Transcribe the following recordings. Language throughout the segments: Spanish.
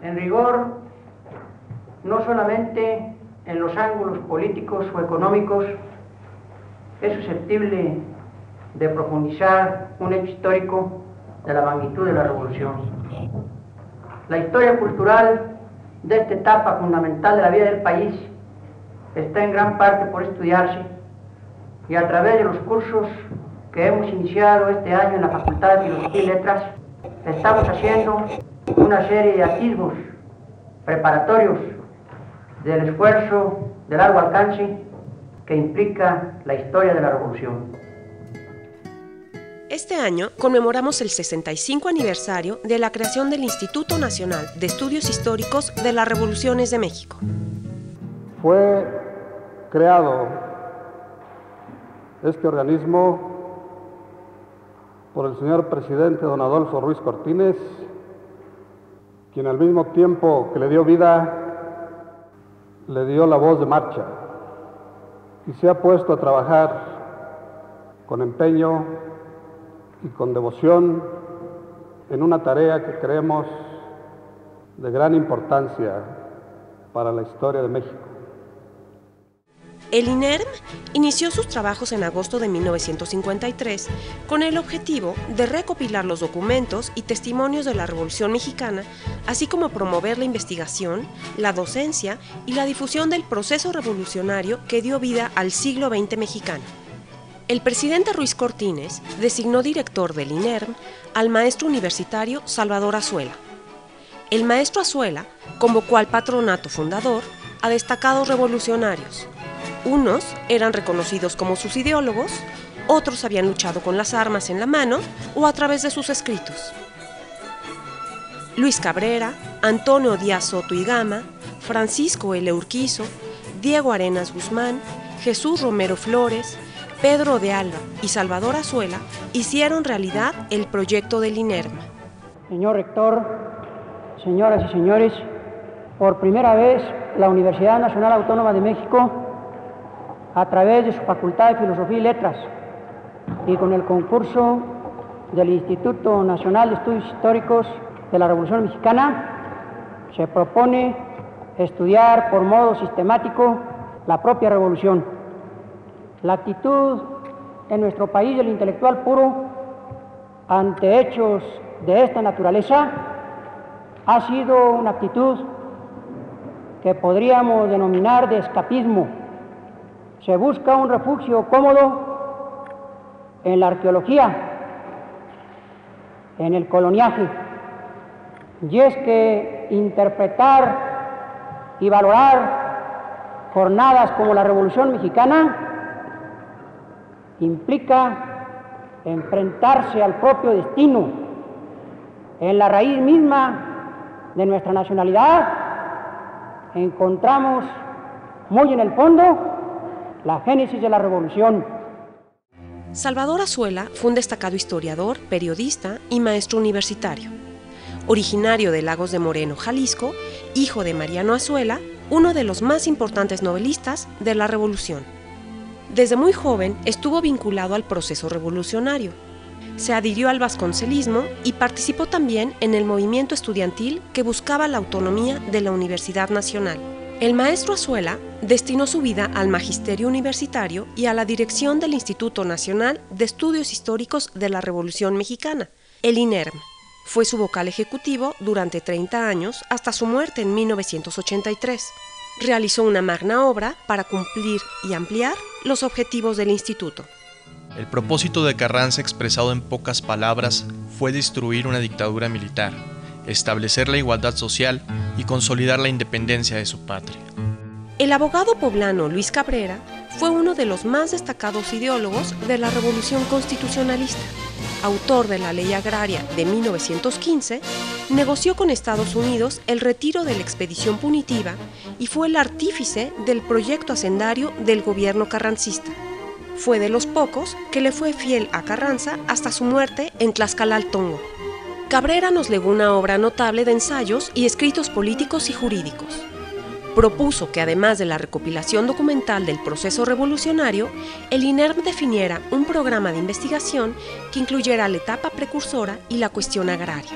En rigor, no solamente en los ángulos políticos o económicos es susceptible de profundizar un hecho histórico de la magnitud de la Revolución. La historia cultural de esta etapa fundamental de la vida del país está en gran parte por estudiarse, y a través de los cursos que hemos iniciado este año en la Facultad de Filosofía y Letras, estamos haciendo una serie de atisbos preparatorios del esfuerzo de largo alcance que implica la historia de la Revolución. Este año conmemoramos el 65 aniversario de la creación del Instituto Nacional de Estudios Históricos de las Revoluciones de México. Fue creado este organismo por el señor presidente don Adolfo Ruiz Cortines, quien al mismo tiempo que le dio vida, le dio la voz de marcha y se ha puesto a trabajar con empeño y con devoción en una tarea que creemos de gran importancia para la historia de México. El INERM inició sus trabajos en agosto de 1953 con el objetivo de recopilar los documentos y testimonios de la Revolución Mexicana, así como promover la investigación, la docencia y la difusión del proceso revolucionario que dio vida al siglo XX mexicano. El presidente Ruiz Cortines designó director del INERM al maestro universitario Salvador Azuela. El maestro Azuela convocó al patronato fundador a destacados revolucionarios. Unos eran reconocidos como sus ideólogos, otros habían luchado con las armas en la mano o a través de sus escritos. Luis Cabrera, Antonio Díaz Soto y Gama, Francisco L. Urquizo, Diego Arenas Guzmán, Jesús Romero Flores, Pedro de Alba y Salvador Azuela hicieron realidad el proyecto del INERM. Señor rector, señoras y señores, por primera vez la Universidad Nacional Autónoma de México, a través de su Facultad de Filosofía y Letras y con el concurso del Instituto Nacional de Estudios Históricos de la Revolución Mexicana, se propone estudiar por modo sistemático la propia revolución. La actitud en nuestro país del intelectual puro ante hechos de esta naturaleza ha sido una actitud que podríamos denominar de escapismo. Se busca un refugio cómodo en la arqueología, en el coloniaje, y es que interpretar y valorar jornadas como la Revolución Mexicana implica enfrentarse al propio destino. En la raíz misma de nuestra nacionalidad encontramos muy en el fondo la génesis de la revolución. Salvador Azuela fue un destacado historiador, periodista y maestro universitario. Originario de Lagos de Moreno, Jalisco, hijo de Mariano Azuela, uno de los más importantes novelistas de la Revolución. Desde muy joven estuvo vinculado al proceso revolucionario. Se adhirió al vasconcelismo y participó también en el movimiento estudiantil que buscaba la autonomía de la Universidad Nacional. El maestro Azuela destinó su vida al magisterio universitario y a la dirección del Instituto Nacional de Estudios Históricos de la Revolución Mexicana, el INERM. Fue su vocal ejecutivo durante 30 años hasta su muerte en 1983. Realizó una magna obra para cumplir y ampliar los objetivos del instituto. El propósito de Carranza, expresado en pocas palabras, fue destruir una dictadura militar, establecer la igualdad social y consolidar la independencia de su patria. El abogado poblano Luis Cabrera fue uno de los más destacados ideólogos de la Revolución Constitucionalista. Autor de la Ley Agraria de 1915, negoció con Estados Unidos el retiro de la expedición punitiva y fue el artífice del proyecto hacendario del gobierno carrancista. Fue de los pocos que le fue fiel a Carranza hasta su muerte en Tlaxcala-Altongo. Cabrera nos legó una obra notable de ensayos y escritos políticos y jurídicos. Propuso que además de la recopilación documental del proceso revolucionario, el INERM definiera un programa de investigación que incluyera la etapa precursora y la cuestión agraria.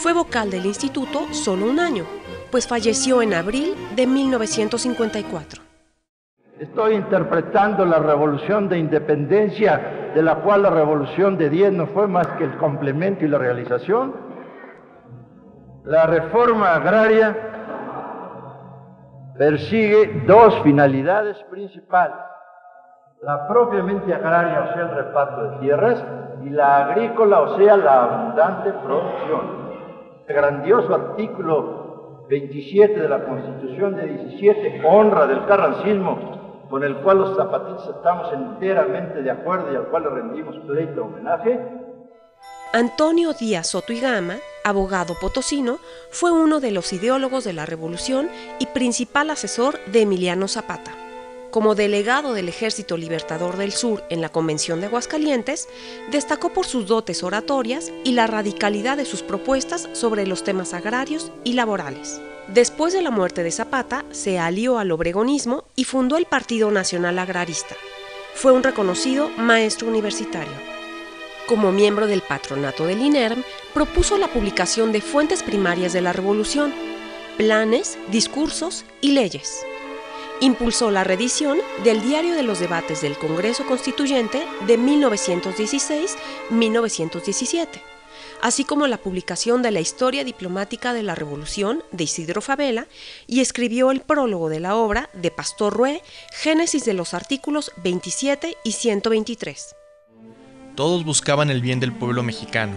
Fue vocal del instituto solo un año, pues falleció en abril de 1954. Estoy interpretando la Revolución de Independencia, de la cual la Revolución de 10 no fue más que el complemento y la realización. La reforma agraria persigue dos finalidades principales: la propiamente agraria, o sea, el reparto de tierras, y la agrícola, o sea, la abundante producción. El grandioso artículo 27 de la Constitución de 17 honra del carrancismo, con el cual los zapatistas estamos enteramente de acuerdo y al cual le rendimos pleito homenaje. Antonio Díaz Soto y Gama, abogado potosino, fue uno de los ideólogos de la Revolución y principal asesor de Emiliano Zapata. Como delegado del Ejército Libertador del Sur en la Convención de Aguascalientes, destacó por sus dotes oratorias y la radicalidad de sus propuestas sobre los temas agrarios y laborales. Después de la muerte de Zapata, se alió al obregonismo y fundó el Partido Nacional Agrarista. Fue un reconocido maestro universitario. Como miembro del patronato del INERM, propuso la publicación de fuentes primarias de la Revolución, planes, discursos y leyes. Impulsó la reedición del Diario de los Debates del Congreso Constituyente de 1916-1917, así como la publicación de la Historia Diplomática de la Revolución de Isidro Fabela, y escribió el prólogo de la obra de Pastor Rué, Génesis de los artículos 27 y 123. Todos buscaban el bien del pueblo mexicano,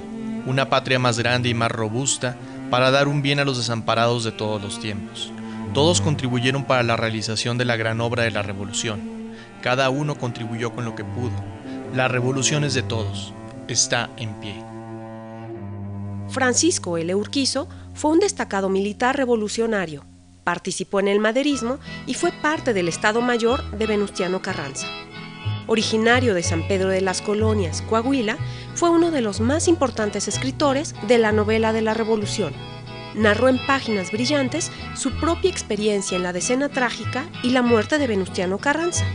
una patria más grande y más robusta para dar un bien a los desamparados de todos los tiempos. Todos contribuyeron para la realización de la gran obra de la Revolución. Cada uno contribuyó con lo que pudo. La revolución es de todos. Está en pie. Francisco L. Urquizo fue un destacado militar revolucionario. Participó en el maderismo y fue parte del Estado Mayor de Venustiano Carranza. Originario de San Pedro de las Colonias, Coahuila, fue uno de los más importantes escritores de la novela de la Revolución. Narró en páginas brillantes su propia experiencia en la Decena Trágica y la muerte de Venustiano Carranza,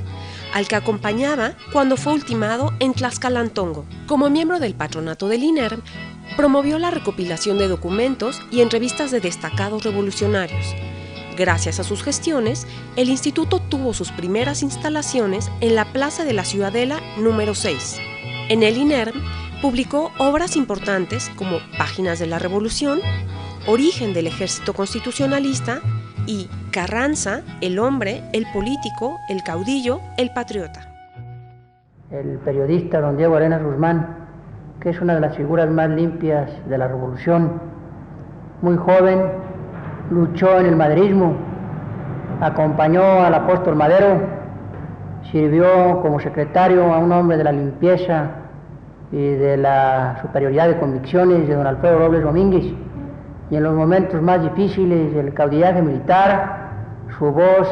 al que acompañaba cuando fue ultimado en Tlaxcalantongo. Como miembro del patronato del INERM, promovió la recopilación de documentos y entrevistas de destacados revolucionarios. Gracias a sus gestiones, el instituto tuvo sus primeras instalaciones en la Plaza de la Ciudadela número 6. En el INERM publicó obras importantes como Páginas de la Revolución, Origen del Ejército Constitucionalista y Carranza, el hombre, el político, el caudillo, el patriota. El periodista don Diego Arenas Guzmán, que es una de las figuras más limpias de la Revolución, muy joven, luchó en el maderismo, acompañó al apóstol Madero, sirvió como secretario a un hombre de la limpieza y de la superioridad de convicciones de don Alfredo Robles Domínguez, y en los momentos más difíciles del caudillaje militar, su voz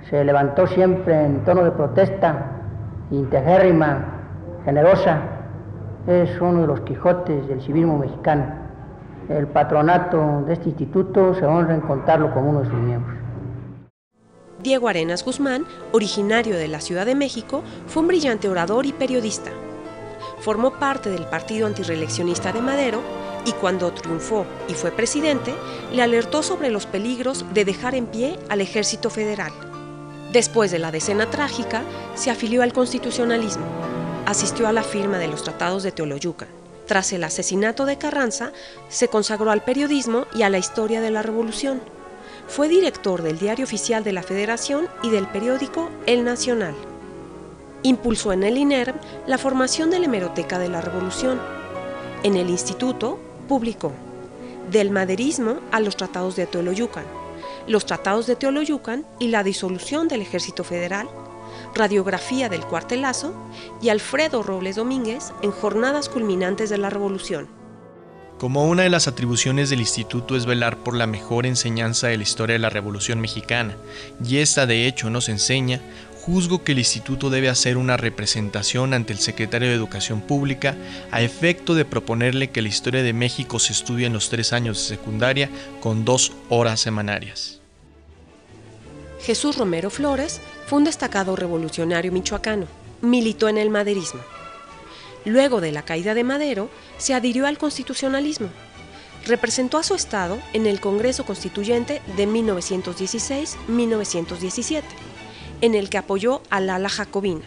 se levantó siempre en tono de protesta, integérrima, generosa. Es uno de los Quijotes del civismo mexicano. El patronato de este instituto se honra en contarlo como uno de sus miembros. Diego Arenas Guzmán, originario de la Ciudad de México, fue un brillante orador y periodista. Formó parte del partido antirreeleccionista de Madero y cuando triunfó y fue presidente, le alertó sobre los peligros de dejar en pie al Ejército Federal. Después de la Decena Trágica, se afilió al constitucionalismo. Asistió a la firma de los Tratados de Teoloyucan. Tras el asesinato de Carranza, se consagró al periodismo y a la historia de la Revolución. Fue director del Diario Oficial de la Federación y del periódico El Nacional. Impulsó en el INERM la formación de la Hemeroteca de la Revolución. En el instituto publicó Del maderismo a los Tratados de Teoloyucan, los Tratados de Teoloyucan y la disolución del Ejército Federal, Radiografía del Cuartelazo y Alfredo Robles Domínguez en Jornadas Culminantes de la Revolución. Como una de las atribuciones del instituto es velar por la mejor enseñanza de la historia de la Revolución Mexicana, y esta de hecho nos enseña, juzgo que el instituto debe hacer una representación ante el secretario de Educación Pública a efecto de proponerle que la historia de México se estudie en los 3 años de secundaria con 2 horas semanarias. Jesús Romero Flores fue un destacado revolucionario michoacano. Militó en el maderismo. Luego de la caída de Madero, se adhirió al constitucionalismo. representó a su estado en el Congreso Constituyente de 1916-1917, en el que apoyó al ala jacobina.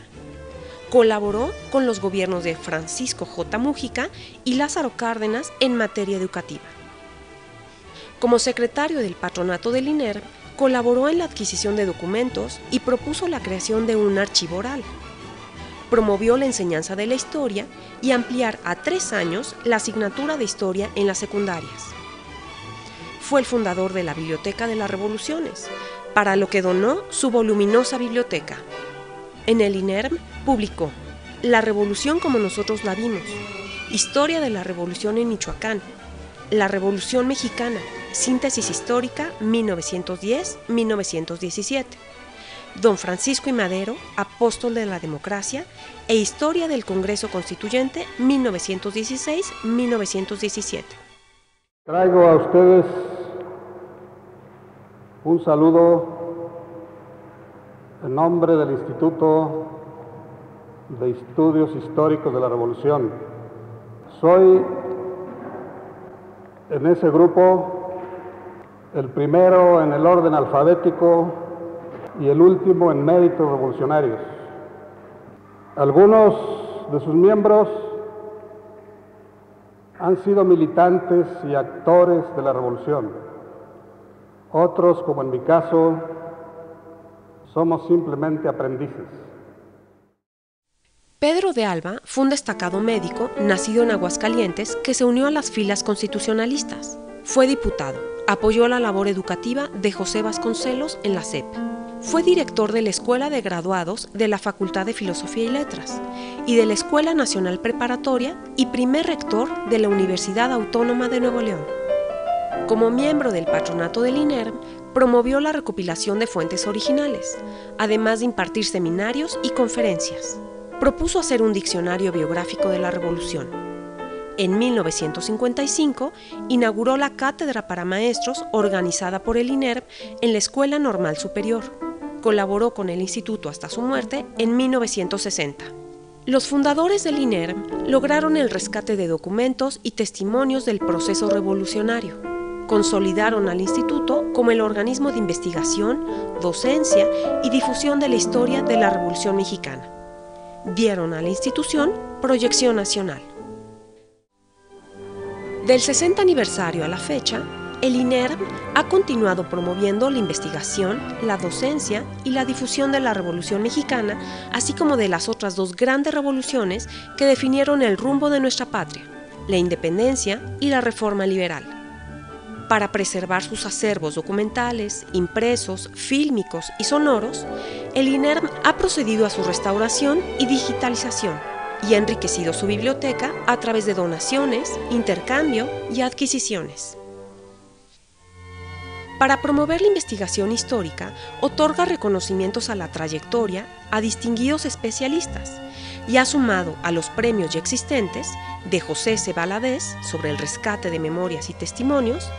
Colaboró con los gobiernos de Francisco J. Múgica y Lázaro Cárdenas en materia educativa. Como secretario del patronato del INERM, colaboró en la adquisición de documentos y propuso la creación de un archivo oral. Promovió la enseñanza de la historia y ampliar a 3 años la asignatura de historia en las secundarias. Fue el fundador de la Biblioteca de las Revoluciones, para lo que donó su voluminosa biblioteca. En el INERM publicó La Revolución como nosotros la vimos, Historia de la Revolución en Michoacán, La Revolución Mexicana, Síntesis Histórica 1910-1917, Don Francisco I. Madero, Apóstol de la Democracia, e Historia del Congreso Constituyente 1916-1917. Traigo a ustedes un saludo en nombre del Instituto de Estudios Históricos de la Revolución. Soy en ese grupo el primero en el orden alfabético y el último en méritos revolucionarios. Algunos de sus miembros han sido militantes y actores de la revolución. Otros, como en mi caso, somos simplemente aprendices. Pedro de Alba fue un destacado médico nacido en Aguascalientes que se unió a las filas constitucionalistas. Fue diputado, apoyó la labor educativa de José Vasconcelos en la SEP. Fue director de la Escuela de Graduados de la Facultad de Filosofía y Letras y de la Escuela Nacional Preparatoria y primer rector de la Universidad Autónoma de Nuevo León. Como miembro del patronato del INERM, promovió la recopilación de fuentes originales, además de impartir seminarios y conferencias. Propuso hacer un diccionario biográfico de la Revolución. En 1955, inauguró la Cátedra para Maestros organizada por el INERM en la Escuela Normal Superior. Colaboró con el instituto hasta su muerte en 1960. Los fundadores del INERM lograron el rescate de documentos y testimonios del proceso revolucionario. Consolidaron al instituto como el organismo de investigación, docencia y difusión de la historia de la Revolución Mexicana. Dieron a la institución proyección nacional. Del 60 aniversario a la fecha, el INERM ha continuado promoviendo la investigación, la docencia y la difusión de la Revolución Mexicana, así como de las otras 2 grandes revoluciones que definieron el rumbo de nuestra patria, la independencia y la reforma liberal. Para preservar sus acervos documentales, impresos, fílmicos y sonoros, el INERM ha procedido a su restauración y digitalización y ha enriquecido su biblioteca a través de donaciones, intercambio y adquisiciones. Para promover la investigación histórica, otorga reconocimientos a la trayectoria a distinguidos especialistas y ha sumado a los premios ya existentes de José C. Valadez sobre el rescate de memorias y testimonios,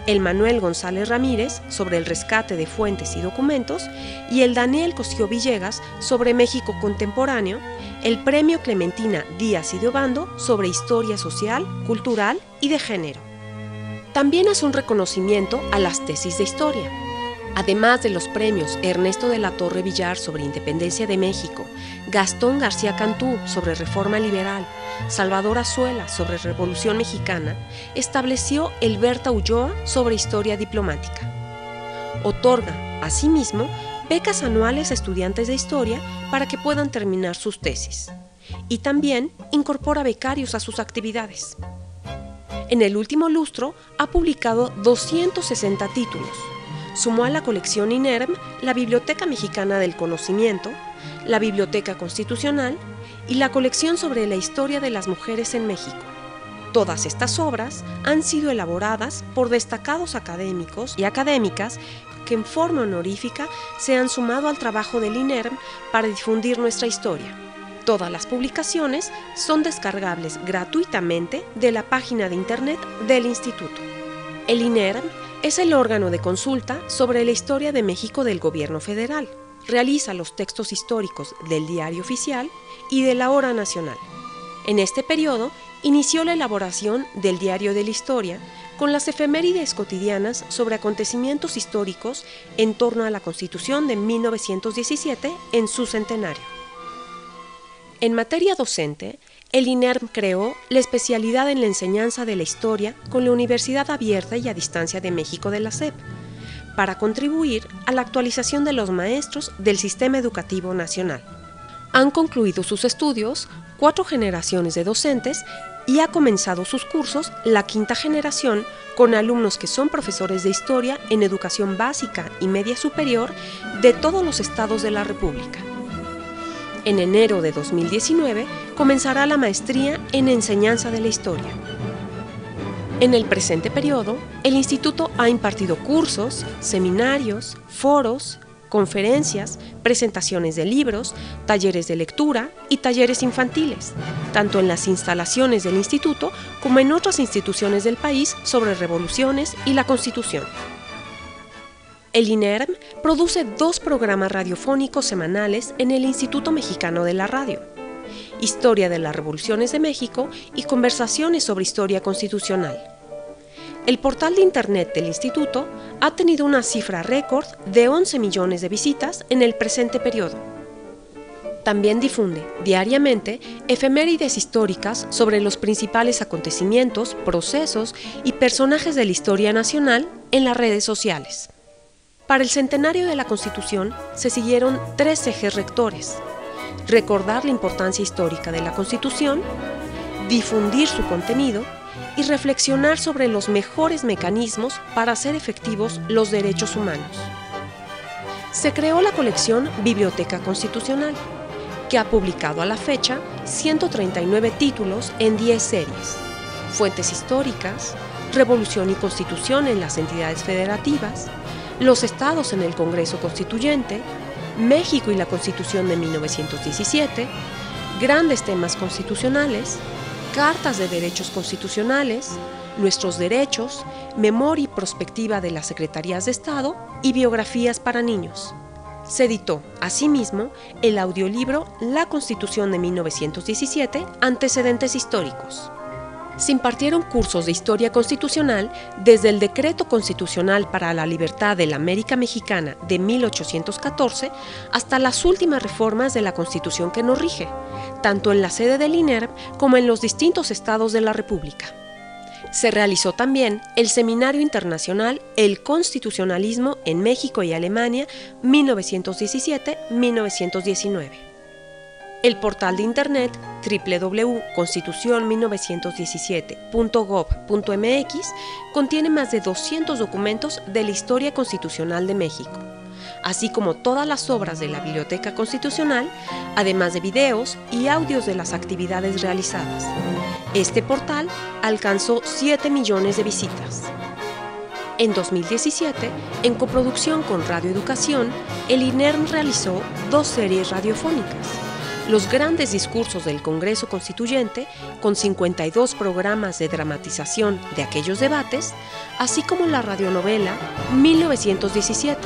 el Manuel González Ramírez sobre el rescate de fuentes y documentos y el Daniel Cosío Villegas sobre México contemporáneo, el premio Clementina Díaz y de Obando sobre historia social, cultural y de género. También hace un reconocimiento a las tesis de historia. Además de los premios Ernesto de la Torre Villar sobre Independencia de México, Gastón García Cantú sobre Reforma Liberal, Salvador Azuela sobre Revolución Mexicana, estableció el Berta Ulloa sobre Historia Diplomática. Otorga, asimismo, becas anuales a estudiantes de historia para que puedan terminar sus tesis. Y también incorpora becarios a sus actividades. En el último lustro ha publicado 260 títulos. Sumó a la colección INERM la Biblioteca Mexicana del Conocimiento, la Biblioteca Constitucional y la colección sobre la historia de las mujeres en México. Todas estas obras han sido elaboradas por destacados académicos y académicas que en forma honorífica se han sumado al trabajo del INERM para difundir nuestra historia. Todas las publicaciones son descargables gratuitamente de la página de internet del Instituto. El INERM es el órgano de consulta sobre la historia de México del Gobierno Federal. Realiza los textos históricos del Diario Oficial y de la Hora Nacional. En este periodo inició la elaboración del Diario de la Historia, con las efemérides cotidianas sobre acontecimientos históricos en torno a la Constitución de 1917 en su centenario. En materia docente, el INERM creó la especialidad en la enseñanza de la historia con la Universidad Abierta y a Distancia de México de la SEP, para contribuir a la actualización de los maestros del sistema educativo nacional. Han concluido sus estudios 4 generaciones de docentes y ha comenzado sus cursos la 5ª generación con alumnos que son profesores de historia en educación básica y media superior de todos los estados de la República. En enero de 2019 comenzará la maestría en enseñanza de la historia. En el presente periodo, el instituto ha impartido cursos, seminarios, foros, conferencias, presentaciones de libros, talleres de lectura y talleres infantiles, tanto en las instalaciones del instituto como en otras instituciones del país sobre revoluciones y la Constitución. El INERM produce 2 programas radiofónicos semanales en el Instituto Mexicano de la Radio: Historia de las Revoluciones de México y Conversaciones sobre Historia Constitucional. El portal de internet del instituto ha tenido una cifra récord de 11 millones de visitas en el presente periodo. También difunde diariamente efemérides históricas sobre los principales acontecimientos, procesos y personajes de la historia nacional en las redes sociales. Para el centenario de la Constitución se siguieron 3 ejes rectores: recordar la importancia histórica de la Constitución, difundir su contenido y reflexionar sobre los mejores mecanismos para hacer efectivos los derechos humanos. Se creó la colección Biblioteca Constitucional, que ha publicado a la fecha 139 títulos en 10 series: Fuentes históricas, Revolución y Constitución en las entidades federativas, Los estados en el Congreso Constituyente, México y la Constitución de 1917, Grandes temas constitucionales, Cartas de derechos constitucionales, Nuestros derechos, Memoria y prospectiva de las Secretarías de Estado y Biografías para niños. Se editó, asimismo, el audiolibro La Constitución de 1917, Antecedentes históricos. Se impartieron cursos de historia constitucional desde el Decreto Constitucional para la Libertad de la América Mexicana de 1814 hasta las últimas reformas de la Constitución que nos rige, tanto en la sede del INERM como en los distintos estados de la República. Se realizó también el Seminario Internacional El Constitucionalismo en México y Alemania 1917-1919. El portal de internet www.constitucion1917.gov.mx contiene más de 200 documentos de la historia constitucional de México, así como todas las obras de la Biblioteca Constitucional, además de videos y audios de las actividades realizadas. Este portal alcanzó 7 millones de visitas. En 2017, en coproducción con Radio Educación, el INERM realizó 2 series radiofónicas: Los grandes discursos del Congreso Constituyente, con 52 programas de dramatización de aquellos debates, así como la radionovela 1917,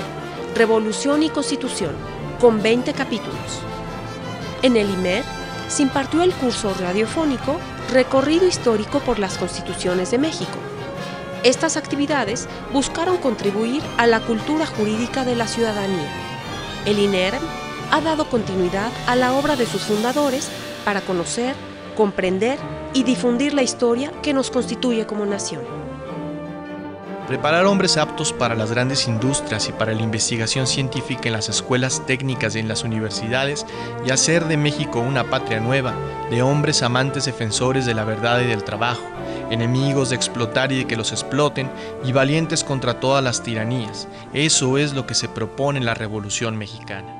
Revolución y Constitución, con 20 capítulos. En el IMER se impartió el curso radiofónico Recorrido histórico por las Constituciones de México. Estas actividades buscaron contribuir a la cultura jurídica de la ciudadanía. El INERM ha dado continuidad a la obra de sus fundadores para conocer, comprender y difundir la historia que nos constituye como nación. Preparar hombres aptos para las grandes industrias y para la investigación científica en las escuelas técnicas y en las universidades, y hacer de México una patria nueva, de hombres amantes defensores de la verdad y del trabajo, enemigos de explotar y de que los exploten, y valientes contra todas las tiranías. Eso es lo que se propone en la Revolución Mexicana.